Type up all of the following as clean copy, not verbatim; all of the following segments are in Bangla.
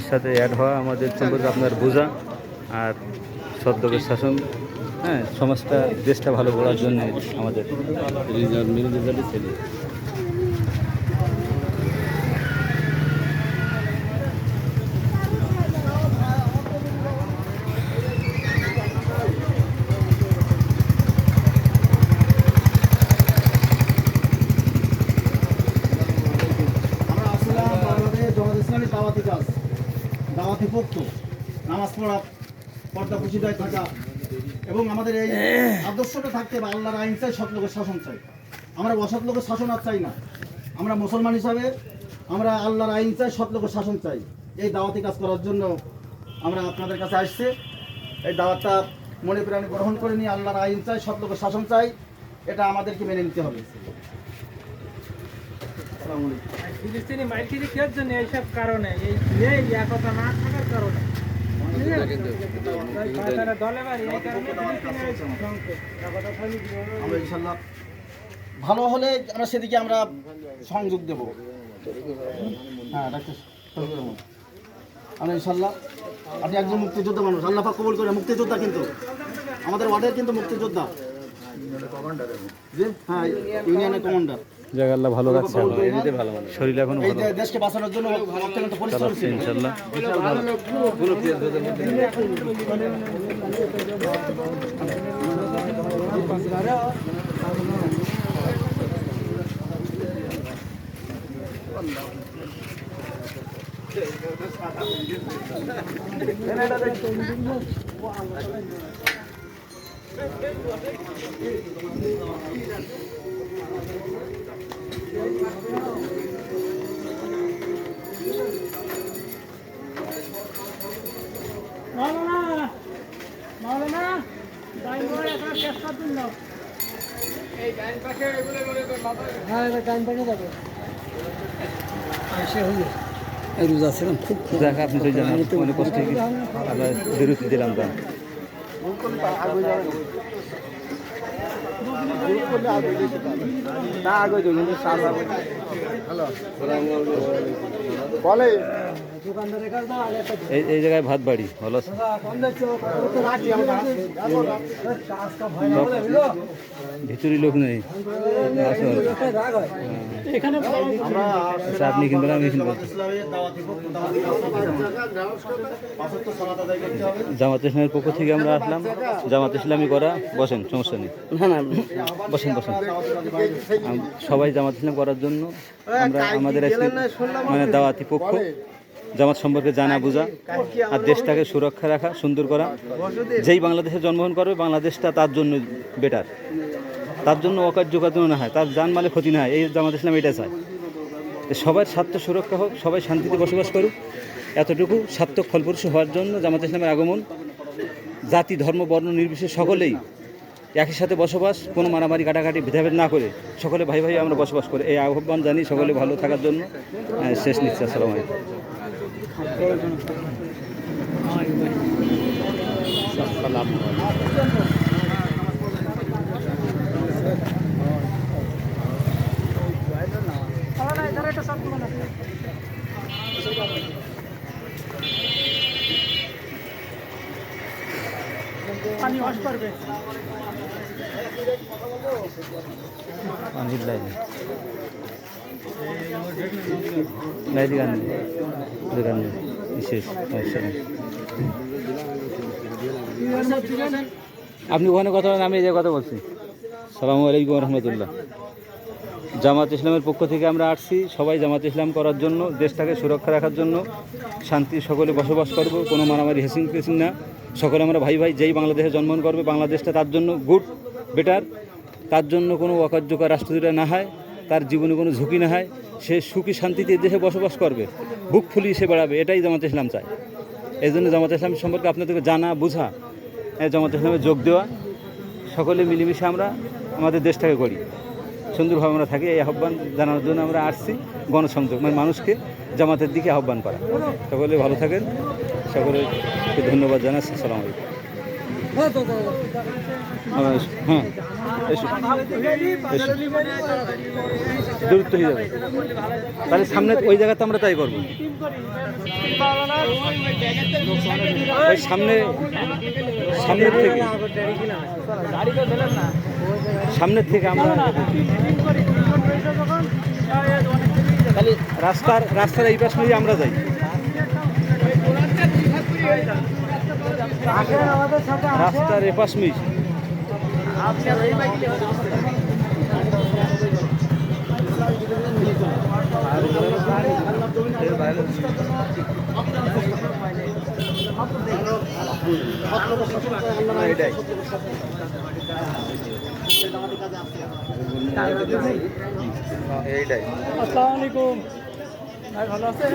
সাথে অ্যাড হওয়া, আমাদের সম্পর্কে আপনার বোঝা আর সদ্যোগের শাসন, হ্যাঁ, সমাজটা দেশটা ভালো করার জন্য আমাদের রেজাল্ট মেন রেজাল্টই ছেলে। দাওয়াতি পক্ষ, নামাজ পড়া, পর্দা পর্দায় থাকা এবং আমাদের এই আদর্শটা থাকতে হবে আল্লাহর আইন চাই, সৎ লোকের শাসন চাই। আমরা অসৎ লোকের শাসন আর চাই না। আমরা মুসলমান হিসাবে আমরা আল্লাহর আইন চাই, সৎ লোকের শাসন চাই। এই দাওয়াতি কাজ করার জন্য আমরা আপনাদের কাছে আসছি। এই দাওয়াতটা মনে প্রাণে গ্রহণ করে নিয়ে আল্লাহর আইন চাই, সৎ লোকের শাসন চাই, এটা আমাদেরকে মেনে নিতে হবে। ফিলিস্তিনি মাইথিলি কেয়ার জন্য এইসব কারণে এই কথা না থাকার কারণে আমরা ইনশাল্লাহ ভালো হলে আমরা সেদিকে আমরা সংযোগ দেব। হ্যাঁ ডাক্তার, আমরা ইনশাল্লাহ, আপনি একজন মুক্তিযোদ্ধা মানুষ, আল্লাহ পাক কবুল করে। মুক্তিযোদ্ধা কিন্তু আমাদের ওয়ার্ডের কিন্তু মুক্তিযোদ্ধা, হ্যাঁ, ইউনিয়নের কমান্ডার। জায়গা আল্লাহ ভালো রাখছে, এমনিতে ভালো মানুষ, শরীর এখন এই দেশকে বাঁচানোর জন্য অত্যন্ত পরিশ্রম করছে ইনশাআল্লাহ। রোজা ছিলাম খুব দেখা আপনি তো জানেন অনেক কষ্ট আমরা বিরতি দিলাম তা বলে এই জায়গায় ভাত বাড়ি ভালো আছে, ভিতরি লোক নেই, আপনি কিনবেন আমি কিনবো। জামাত ইসলামের পক্ষ থেকে আমরা আসলাম, জামাত ইসলামী করা। বসেন, সমস্যা নেই, বসেন বসেন। সবাই জামাত ইসলাম করার জন্য আমরা আমাদের মানে দাওয়াতি পক্ষ, জামাত সম্পর্কে জানা বোঝা আর দেশটাকে সুরক্ষা রাখা, সুন্দর করা। যেই বাংলাদেশে জন্মগ্রহণ করবে বাংলাদেশটা তার জন্য বেটার, তার জন্য অকার্যকর না হয়, তার জানমালে ক্ষতি না হয়, এই জামাত ইসলাম এটা চায়। সবার স্বার্থ সুরক্ষা হোক, সবাই শান্তিতে বসবাস করুক, এতটুকু সার্থক ফলপ্রসূ হওয়ার জন্য জামাত ইসলামের আগমন। জাতি ধর্ম বর্ণ নির্বিশেষে সকলেই একই সাথে বসবাস, কোনো মারামারি কাটাকাটি ভেদাভেদ না করে সকলে ভাই ভাই আমরা বসবাস করি, এই আহ্বান জানি সকলে ভালো থাকার জন্য। শেষ নিচ্ছে। আসসালামু আলাইকুম। পানি ওয়াশ করবে পানির লাইন নাই দোকান দোকান বিশেষ সমস্যা নেই। আপনি ওখানে কথা বলেন, আমি এই যে কথা বলছি। আসসালামু আলাইকুম রহমতুল্লাহ। জামাত ইসলামের পক্ষ থেকে আমরা আসছি, সবাই জামাত ইসলাম করার জন্য, দেশটাকে সুরক্ষা রাখার জন্য, শান্তি সকলে বসবাস করব, কোনো মারামারি হেসিং ফেসিং না, সকলে আমরা ভাই ভাই। যেই বাংলাদেশে জন্মগ্রহণ করবে বাংলাদেশটা তার জন্য গুড বেটার, তার জন্য কোনো অকার্যকর রাষ্ট্রদূত না হয়, তার জীবনে কোনো ঝুঁকি না হয়, সে সুখী শান্তিতে দেশে বসবাস করবে, বুক ফুলিয়ে সে বেড়াবে, এটাই জামাত ইসলাম চায়। এই জন্য জামাত ইসলাম সম্পর্কে আপনাদেরকে জানা বোঝা, জামাত ইসলামে যোগ দেওয়া, সকলে মিলেমিশে আমরা আমাদের দেশটাকে করি, সুন্দরভাবে আমরা থাকি, এই আহ্বান জানানোর জন্য আমরা আসছি। গণসংযোগ মানে মানুষকে জামাতের দিকে আহ্বান করা। সকলে ভালো থাকেন, সকলকে ধন্যবাদ জানাচ্ছি। আসসালামু আলাইকুম। হ্যাঁ এসো এসো দূরত্ব হয়ে যাবে তাহলে সামনে ওই জায়গাতে আমরা তাই করবো ওই সামনের থেকে সামনের থেকে আমরা রাস্তার এই পাশ নিয়ে আমরা যাই রাস্তার এপাশ মিশ এইটাই আসসালামু আলাইকুম ভাই ভালো আছেন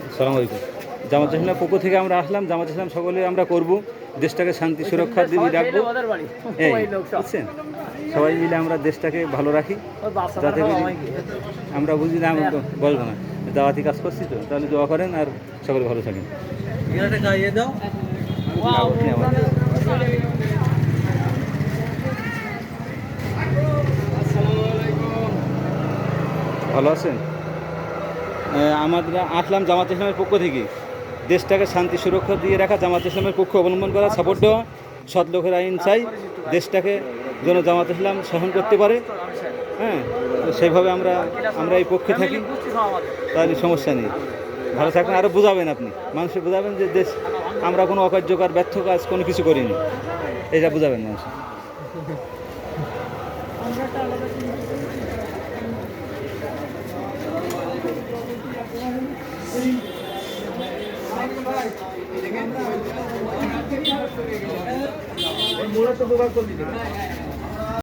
আসসালামু আলাইকুম জামাত ইসলামের পক্ষ থেকে আমরা আসলাম জামাত ইসলাম সকলে আমরা করব দেশটাকে শান্তি সুরক্ষার দিকে রাখবো এই বুঝছেন সবাই মিলে আমরা দেশটাকে ভালো রাখি যাতে করে আমরা বুঝি না আমি তো বলবো না দাওয়াতি কাজ করছি তো তাহলে দোয়া করেন আর সকলে ভালো থাকেন ভালো আছেন আমরা আসলাম জামাত ইসলামের পক্ষ থেকে দেশটাকে শান্তি সুরক্ষা দিয়ে রাখা জামাত ইসলামের পক্ষ অবলম্বন করা সাপোর্ট দেওয়া সৎ লোকের আইন চাই দেশটাকে যেন জামাত ইসলাম শাসন করতে পারে হ্যাঁ তো সেইভাবে আমরা এই পক্ষে থাকি তাহলে সমস্যা নেই ভালো থাকবেন আরও বোঝাবেন আপনি মানুষকে বোঝাবেন যে দেশ আমরা কোনো অকার্যকর ব্যর্থ কাজ কোনো কিছু করিনি এটা বোঝাবেন মানুষ মোড়া তো ব্যবহার করলি